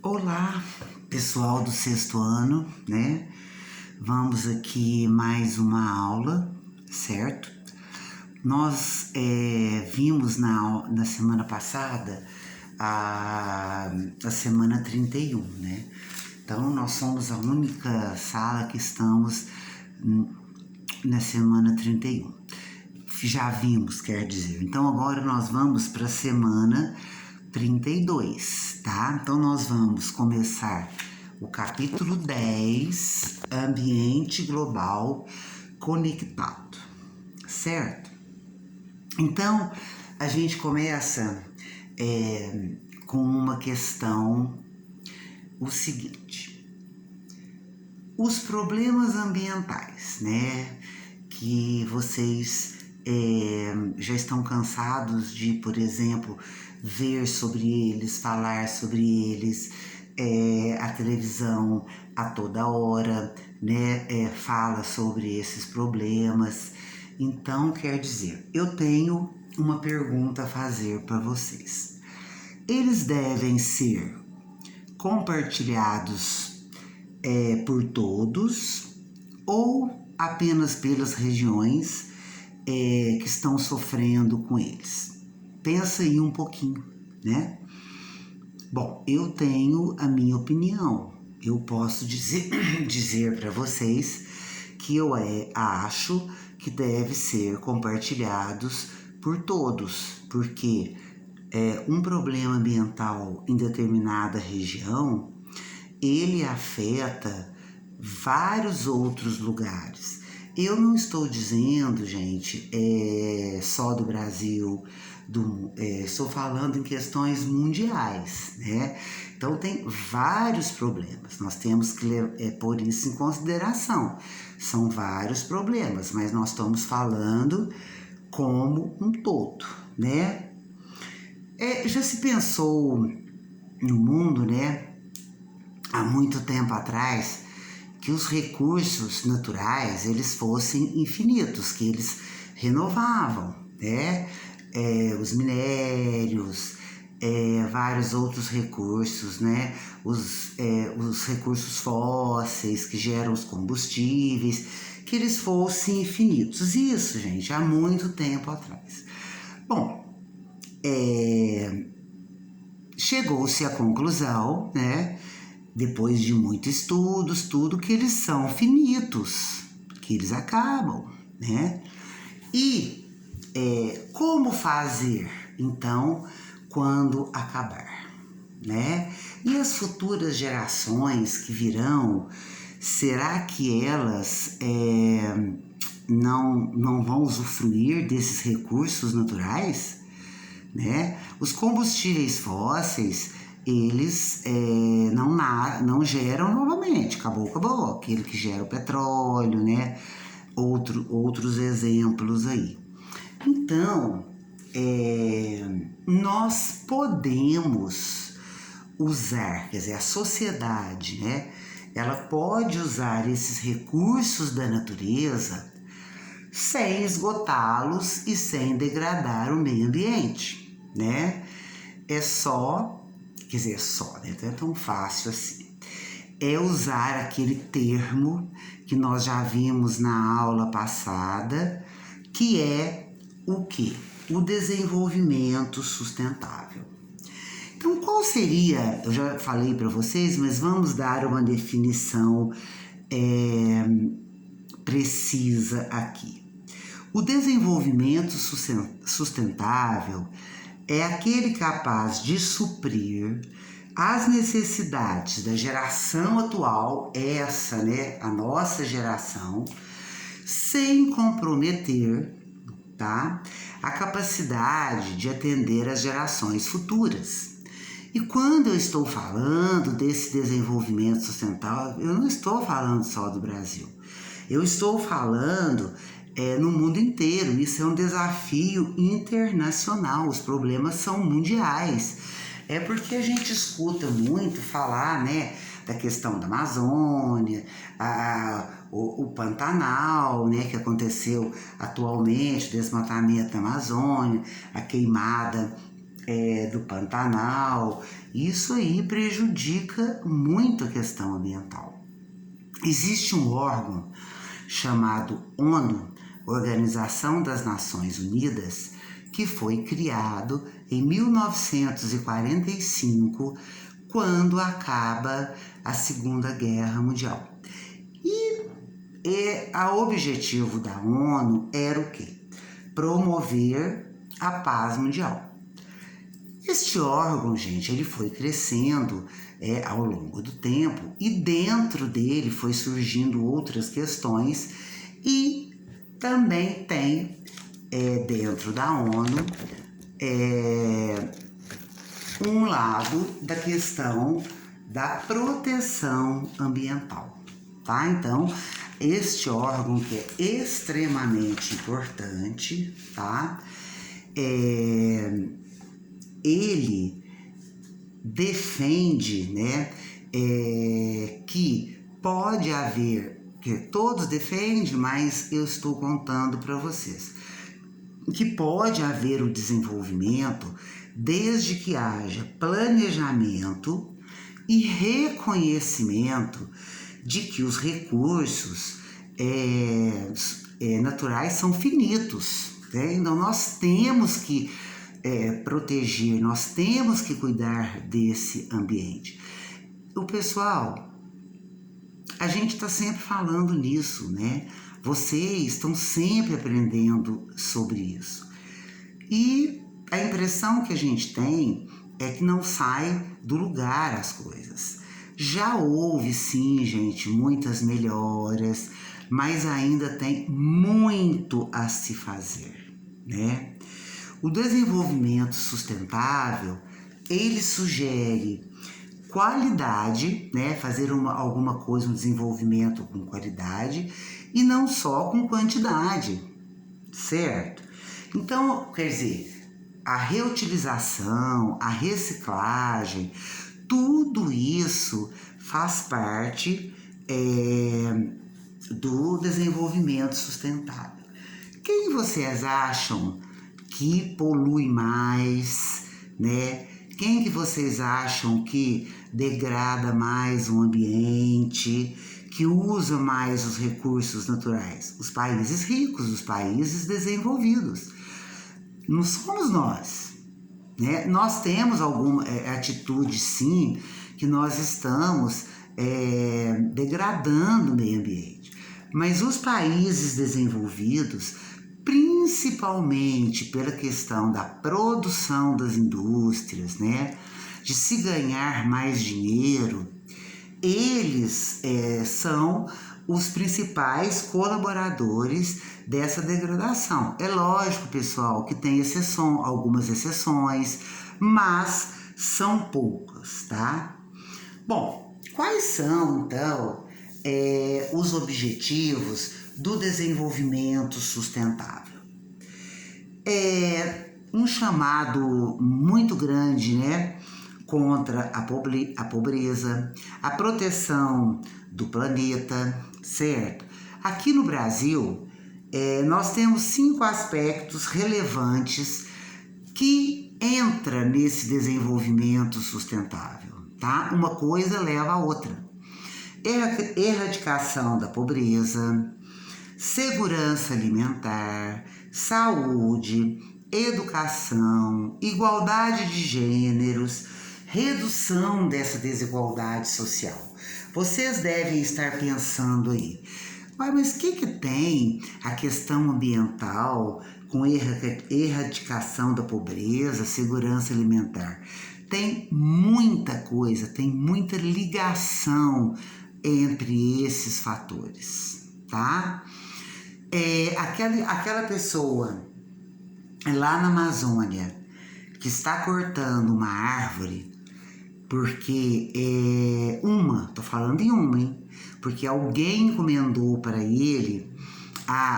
Olá, pessoal do sexto ano, né? Vamos aqui mais uma aula, certo? Nós vimos na semana passada a semana 31, né? Então, nós somos a única sala que estamos na semana 31. Já vimos, quer dizer. Então, agora nós vamos para a semana 32, tá? Então, nós vamos começar o capítulo 10, Ambiente Global Conectado, certo? Então, a gente começa com uma questão, o seguinte: os problemas ambientais, né? Que vocês já estão cansados de, por exemplo, ver sobre eles, falar sobre eles, a televisão a toda hora, né? Fala sobre esses problemas. Então, quer dizer, eu tenho uma pergunta a fazer para vocês. Eles devem ser compartilhados por todos ou apenas pelas regiões que estão sofrendo com eles? Pensa aí um pouquinho, né? Bom, eu tenho a minha opinião. Eu posso dizer para vocês que eu acho que deve ser compartilhados por todos, porque um problema ambiental em determinada região, ele afeta vários outros lugares. Eu não estou dizendo, gente, só do Brasil, estou falando em questões mundiais, né? Então tem vários problemas, nós temos que pôr isso em consideração. São vários problemas, mas nós estamos falando como um todo, né? Já se pensou no mundo, né, há muito tempo atrás, que os recursos naturais eles fossem infinitos, que eles renovavam, né? Os minérios, vários outros recursos, né? Os recursos fósseis que geram os combustíveis, que eles fossem infinitos. Isso, gente, há muito tempo atrás. Bom, chegou-se à conclusão, né, depois de muitos estudos, tudo, que eles são finitos, que eles acabam, né? E como fazer, então, quando acabar, né? E as futuras gerações que virão, será que elas não vão usufruir desses recursos naturais? Né? Os combustíveis fósseis, eles não geram novamente, acabou, aquele que gera o petróleo, né? Outros exemplos aí. Então, nós podemos usar, quer dizer, a sociedade, né? Ela pode usar esses recursos da natureza sem esgotá-los e sem degradar o meio ambiente, né? Quer dizer, né? Não é tão fácil assim. É usar aquele termo que nós já vimos na aula passada, que é o quê? O desenvolvimento sustentável. Então, qual seria? Eu já falei para vocês, mas vamos dar uma definição precisa aqui. O desenvolvimento sustentável é aquele capaz de suprir as necessidades da geração atual, né, a nossa geração, sem comprometer, tá, a capacidade de atender as gerações futuras. E quando eu estou falando desse desenvolvimento sustentável, eu não estou falando só do Brasil. Eu estou falando no mundo inteiro. Isso é um desafio internacional. Os problemas são mundiais. É porque a gente escuta muito falar, né, da questão da Amazônia, o Pantanal, né, que aconteceu atualmente, o desmatamento da Amazônia, a queimada do Pantanal. Isso aí prejudica muito a questão ambiental. Existe um órgão chamado ONU, Organização das Nações Unidas, que foi criado em 1945, quando acaba a Segunda Guerra Mundial. E o objetivo da ONU era o quê? Promover a paz mundial. Este órgão, gente, ele foi crescendo ao longo do tempo e dentro dele foi surgindo outras questões e também tem dentro da ONU um lado da questão da proteção ambiental, tá? Então, este órgão que é extremamente importante, tá? Ele defende, né, que pode haver, que todos defendem, mas eu estou contando para vocês, que pode haver o desenvolvimento desde que haja planejamento e reconhecimento de que os recursos naturais são finitos, né? Então nós temos que proteger, nós temos que cuidar desse ambiente. O pessoal, a gente está sempre falando nisso, né? Vocês estão sempre aprendendo sobre isso. E a impressão que a gente tem é que não sai do lugar as coisas. Já houve, sim, gente, muitas melhoras, mas ainda tem muito a se fazer, né? O desenvolvimento sustentável, ele sugere qualidade, né? Fazer alguma coisa, um desenvolvimento com qualidade e não só com quantidade, certo? Então, quer dizer, a reutilização, a reciclagem, tudo isso faz parte do desenvolvimento sustentável. Quem vocês acham que polui mais, né? Quem que vocês acham que degrada mais o ambiente, que usa mais os recursos naturais? Os países ricos, os países desenvolvidos. Não somos nós, né? Nós temos alguma atitude, sim, que nós estamos degradando o meio ambiente. Mas os países desenvolvidos, principalmente pela questão da produção das indústrias, né, de se ganhar mais dinheiro, eles são os principais colaboradores dessa degradação. É lógico, pessoal, que tem algumas exceções, mas são poucas, tá? Bom, quais são, então, os objetivos do desenvolvimento sustentável? Um chamado muito grande, né, contra a pobreza, a proteção do planeta, certo? Aqui no Brasil, nós temos 5 aspectos relevantes que entram nesse desenvolvimento sustentável, tá? Uma coisa leva a outra. Erradicação da pobreza, segurança alimentar, saúde, educação, igualdade de gêneros, redução dessa desigualdade social. Vocês devem estar pensando aí, mas o que tem a questão ambiental com erradicação da pobreza, segurança alimentar? Tem muita coisa, tem muita ligação entre esses fatores, tá? Aquela pessoa lá na Amazônia que está cortando uma árvore porque tô falando em uma, hein? Porque alguém encomendou para ele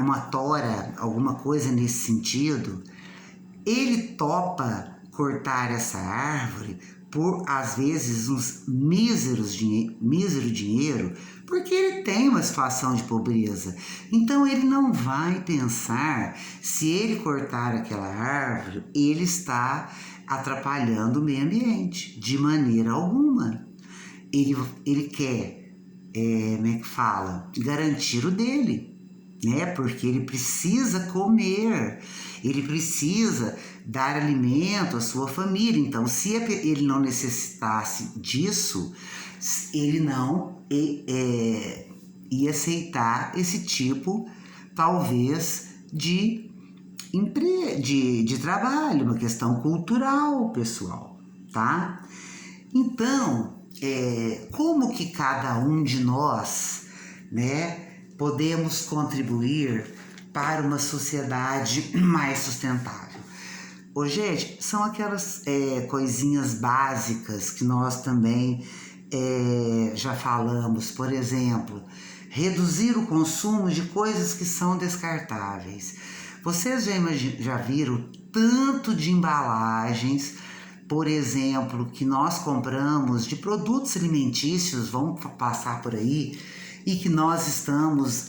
uma tora, alguma coisa nesse sentido, ele topa cortar essa árvore por, às vezes, uns mísero dinheiro, porque ele tem uma situação de pobreza. Então, ele não vai pensar, se ele cortar aquela árvore, ele está atrapalhando o meio ambiente, de maneira alguma. Ele quer, como é que fala? Garantir o dele, né? Porque ele precisa comer, ele precisa dar alimento à sua família. Então, se ele não necessitasse disso, ele não ia aceitar esse tipo, talvez, de trabalho, uma questão cultural, pessoal, tá? Então, como que cada um de nós, né, podemos contribuir para uma sociedade mais sustentável? Ô, gente, são aquelas coisinhas básicas que nós também já falamos. Por exemplo, reduzir o consumo de coisas que são descartáveis. Vocês já viram tanto de embalagens, por exemplo, que nós compramos de produtos alimentícios, vamos passar por aí, e que nós estamos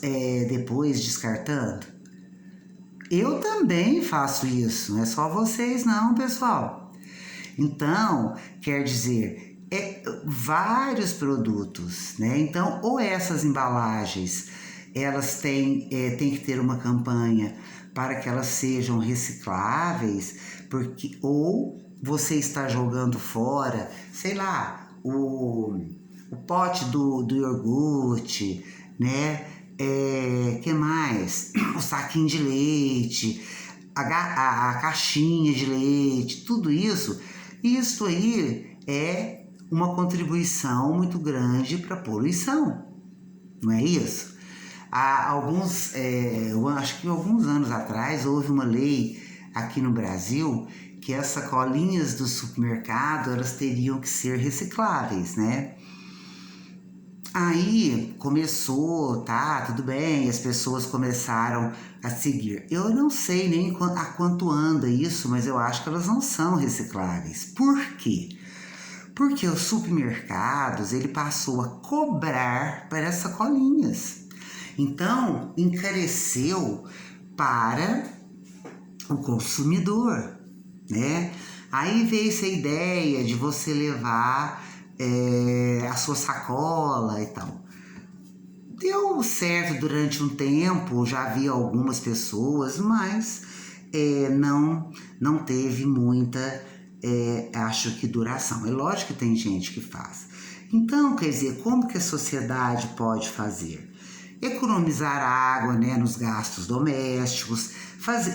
depois descartando? Eu também faço isso, não é só vocês não, pessoal. Então, quer dizer, vários produtos, né? Então, ou essas embalagens, elas têm que ter uma campanha para que elas sejam recicláveis, ou você está jogando fora, sei lá, o pote do iogurte, né? Que mais? O saquinho de leite, a caixinha de leite, tudo isso. Isso aí é uma contribuição muito grande para a poluição, não é isso? Eu acho que alguns anos atrás houve uma lei aqui no Brasil que as sacolinhas do supermercado elas teriam que ser recicláveis, né? Aí começou, tá, tudo bem, as pessoas começaram a seguir. Eu não sei nem a quanto anda isso, mas eu acho que elas não são recicláveis. Por quê? Porque os supermercados, ele passou a cobrar para as sacolinhas. Então, encareceu para o consumidor, né? Aí veio essa ideia de você levar a sua sacola e tal. Deu certo durante um tempo, já vi algumas pessoas, mas não teve muita, acho que, duração. É lógico que tem gente que faz. Então, quer dizer, como que a sociedade pode fazer? Economizar água, né, nos gastos domésticos,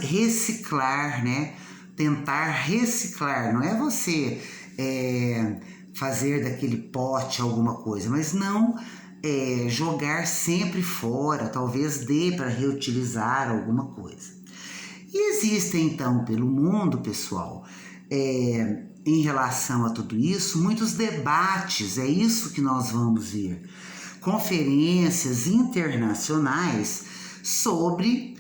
reciclar, né? Tentar reciclar, não é você fazer daquele pote alguma coisa, mas não jogar sempre fora, talvez dê para reutilizar alguma coisa. E existem então pelo mundo, pessoal, em relação a tudo isso, muitos debates, é isso que nós vamos ver, conferências internacionais sobre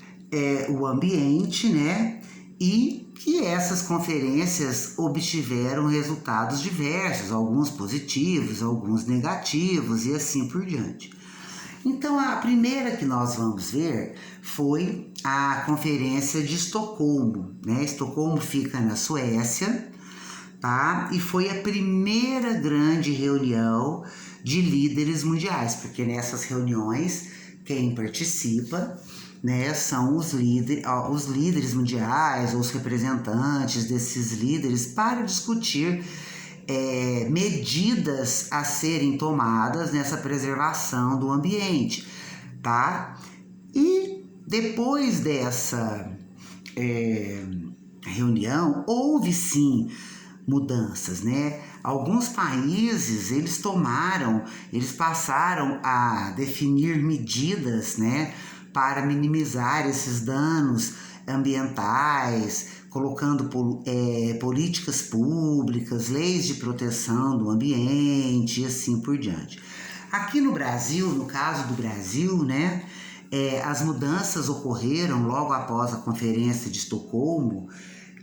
o ambiente, né? E que essas conferências obtiveram resultados diversos, alguns positivos, alguns negativos e assim por diante. Então, a primeira que nós vamos ver foi a Conferência de Estocolmo, né? Estocolmo fica na Suécia, tá? E foi a primeira grande reunião de líderes mundiais, porque nessas reuniões quem participa, né, são os líderes mundiais, ou os representantes desses líderes para discutir medidas a serem tomadas nessa preservação do ambiente, tá? E depois dessa reunião, houve sim mudanças, né? Alguns países, eles passaram a definir medidas, né, para minimizar esses danos ambientais, colocando políticas públicas, leis de proteção do ambiente e assim por diante. Aqui no Brasil, no caso do Brasil, né, as mudanças ocorreram logo após a Conferência de Estocolmo,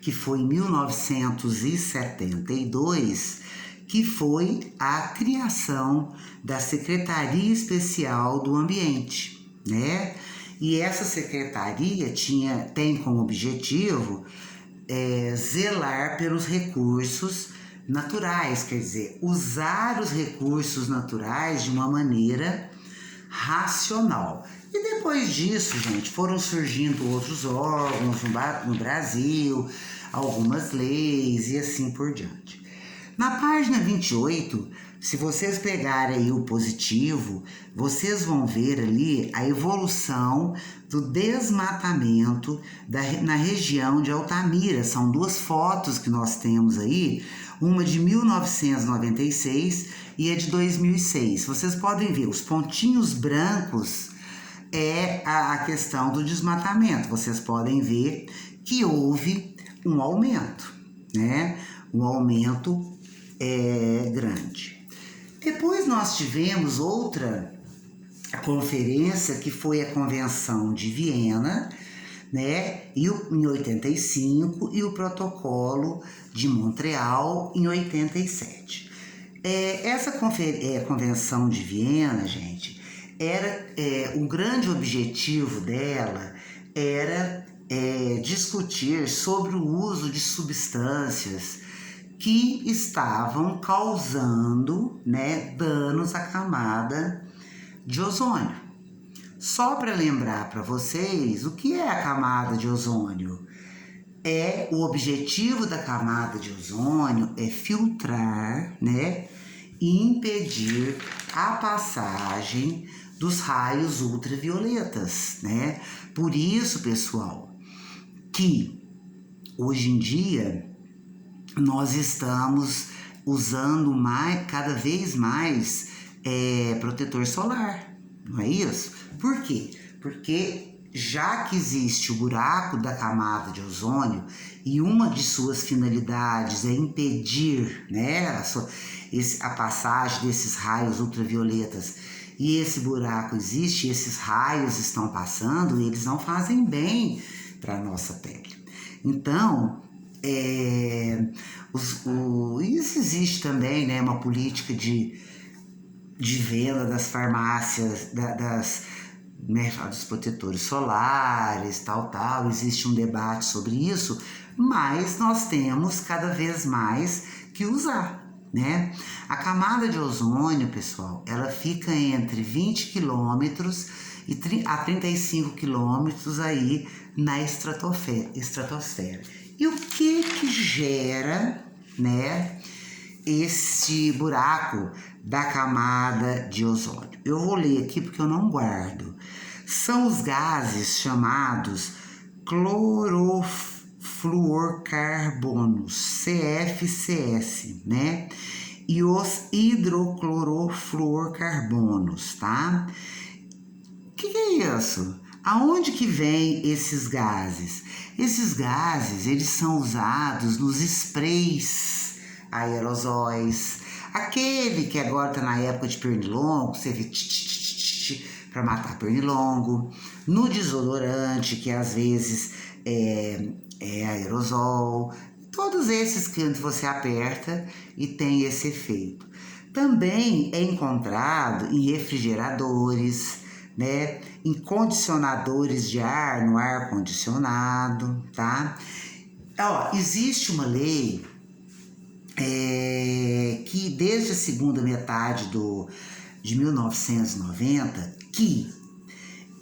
que foi em 1972, que foi a criação da Secretaria Especial do Ambiente, né? E essa secretaria tem como objetivo zelar pelos recursos naturais, quer dizer, usar os recursos naturais de uma maneira racional. E depois disso, gente, foram surgindo outros órgãos no Brasil, algumas leis e assim por diante. Na página 28, se vocês pegarem aí o positivo, vocês vão ver ali a evolução do desmatamento na região de Altamira. São duas fotos que nós temos aí, uma de 1996 e a de 2006. Vocês podem ver, os pontinhos brancos é a questão do desmatamento. Vocês podem ver que houve um aumento, né? Um aumento grande. Depois nós tivemos outra conferência que foi a Convenção de Viena, né? Em 85 e o Protocolo de Montreal em 87. Essa Convenção de Viena, gente, o grande objetivo dela era discutir sobre o uso de substâncias que estavam causando, né, danos à camada de ozônio. Só para lembrar para vocês, o que é a camada de ozônio? O objetivo da camada de ozônio é filtrar, né, e impedir a passagem dos raios ultravioletas, né? Por isso, pessoal, que hoje em dia nós estamos usando cada vez mais protetor solar, não é isso? Por quê? Porque já que existe o buraco da camada de ozônio e uma de suas finalidades é impedir, né, a passagem desses raios ultravioletas, e esse buraco existe, esses raios estão passando, e eles não fazem bem para a nossa pele. Então, isso existe também, né, uma política de venda das farmácias, dos protetores solares, tal, existe um debate sobre isso, mas nós temos cada vez mais que usar, né? A camada de ozônio, pessoal, ela fica entre 20 quilômetros a 35 quilômetros aí na estratosfera. E o que gera, né, esse buraco da camada de ozônio? Eu vou ler aqui porque eu não guardo. São os gases chamados clorofluorcarbonos, CFCs, né? E os hidroclorofluorcarbonos, tá? O que é isso? Aonde que vem esses gases? Esses gases, eles são usados nos sprays aerosóis, aquele que agora está na época de pernilongo, você vê para matar pernilongo, no desodorante, que às vezes é aerosol, todos esses que você aperta e tem esse efeito. Também é encontrado em refrigeradores, né, em condicionadores de ar, no ar-condicionado, tá? Existe uma lei que desde a segunda metade de 1990, que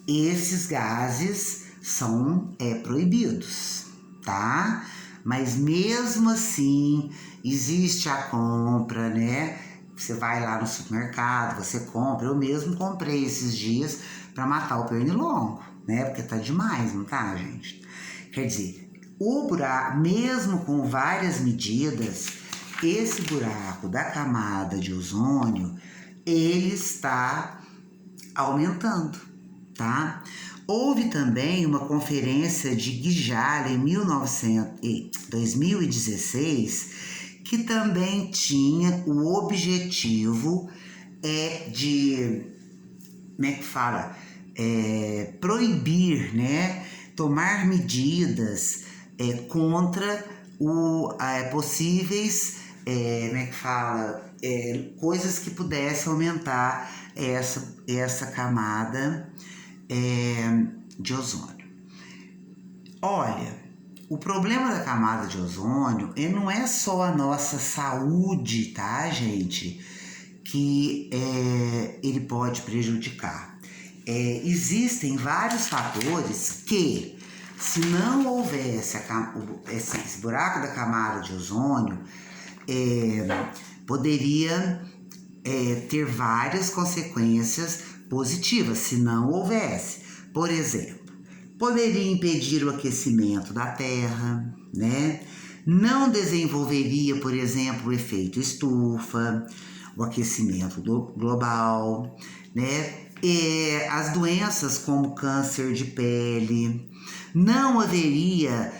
esses gases são proibidos, tá? Mas mesmo assim, existe a compra, né? Você vai lá no supermercado, você compra. Eu mesmo comprei esses dias para matar o pernilongo, né? Porque tá demais, não tá, gente? Quer dizer, o buraco, mesmo com várias medidas, esse buraco da camada de ozônio, ele está aumentando, tá? Houve também uma conferência de Guijara em 2016, que também tinha o objetivo de, como é que fala? Proibir, né? Tomar medidas contra possíveis, como é que fala? Coisas que pudessem aumentar essa camada de ozônio. Olha, o problema da camada de ozônio não é só a nossa saúde, tá, gente? Que ele pode prejudicar. Existem vários fatores que, se não houvesse esse buraco da camada de ozônio, poderia ter várias consequências positivas, se não houvesse. Por exemplo, poderia impedir o aquecimento da Terra, né? Não desenvolveria, por exemplo, o efeito estufa, o aquecimento global, né? As doenças como câncer de pele, não haveria,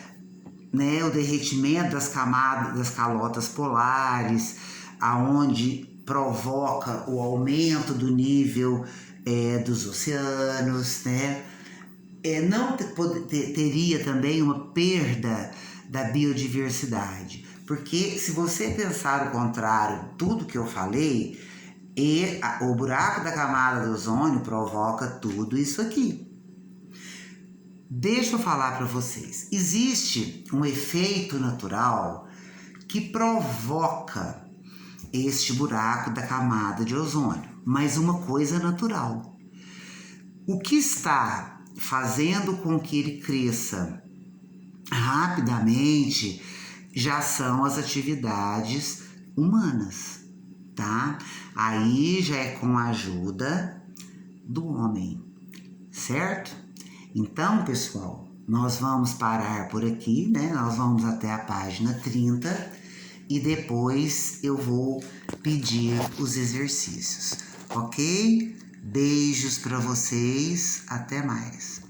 né, o derretimento das calotas polares, aonde provoca o aumento do nível dos oceanos, né? Não teria também uma perda da biodiversidade, porque se você pensar o contrário, tudo que eu falei, o buraco da camada do ozônio provoca tudo isso aqui. Deixa eu falar para vocês, existe um efeito natural que provoca este buraco da camada de ozônio, mas uma coisa natural. O que está fazendo com que ele cresça rapidamente já são as atividades humanas, tá? Aí já é com a ajuda do homem, certo? Então, pessoal, nós vamos parar por aqui, né? Nós vamos até a página 30 e depois eu vou pedir os exercícios, ok? Beijos para vocês, até mais.